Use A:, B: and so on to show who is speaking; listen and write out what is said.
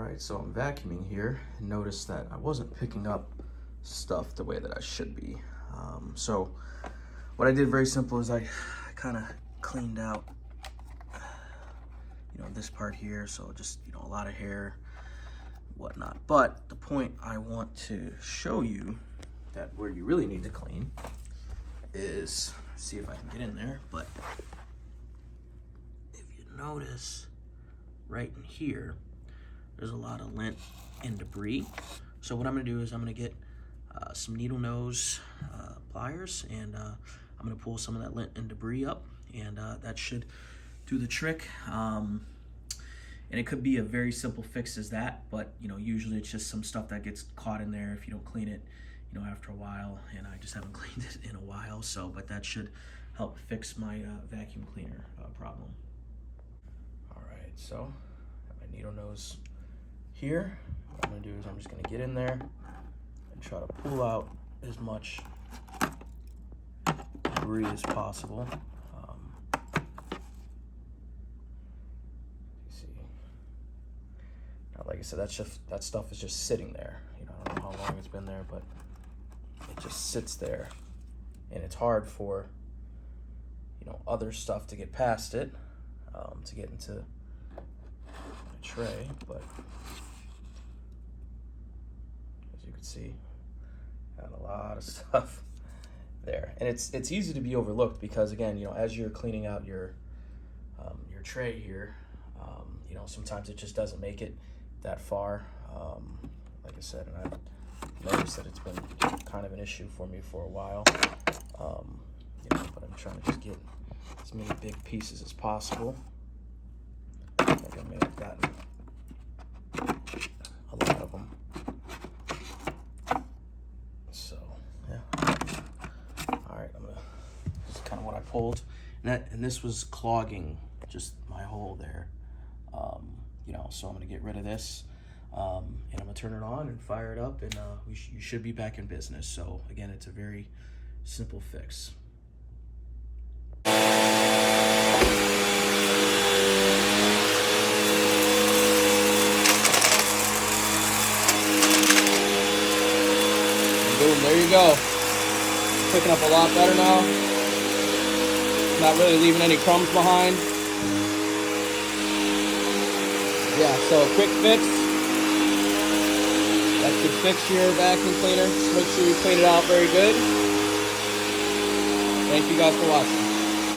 A: Alright, so I'm vacuuming here and noticed that I wasn't picking up stuff the way that I should be. So what I did very simple is I kind of cleaned out, this part here. So just, a lot of hair, whatnot. But the point I want to show you that where you really need to clean is, see if I can get in there, but if you notice right in here, there's a lot of lint and debris. So what I'm gonna do is I'm gonna get some needle nose pliers, and I'm gonna pull some of that lint and debris up, and that should do the trick. And it could be a very simple fix as that, but usually it's just some stuff that gets caught in there if you don't clean it, after a while, and I just haven't cleaned it in a while. So, but that should help fix my vacuum cleaner problem. All right, so got my needle nose here. What I'm gonna do is I'm just gonna get in there and try to pull out as much debris as possible. You see, now, like I said, that stuff is just sitting there. I don't know how long it's been there, but it just sits there, and it's hard for other stuff to get past it, to get into the tray. But as you can see, got a lot of stuff there, and it's easy to be overlooked because, again, as you're cleaning out your tray here, sometimes it just doesn't make it that far. Like I said, and I've noticed that it's been kind of an issue for me for a while. But I'm trying to just get as many big pieces as possible. I think I may have gotten a lot of them. So yeah. All right, this is kind of what I pulled, and this was clogging just my hole there. So I'm gonna get rid of this, and I'm gonna turn it on and fire it up, and you should be back in business. So again, it's a very simple fix. Boom, there you go. Picking up a lot better now. Not really leaving any crumbs behind. Yeah, so a quick fix. That should fix your vacuum cleaner. Just make sure you clean it out very good. Thank you guys for watching.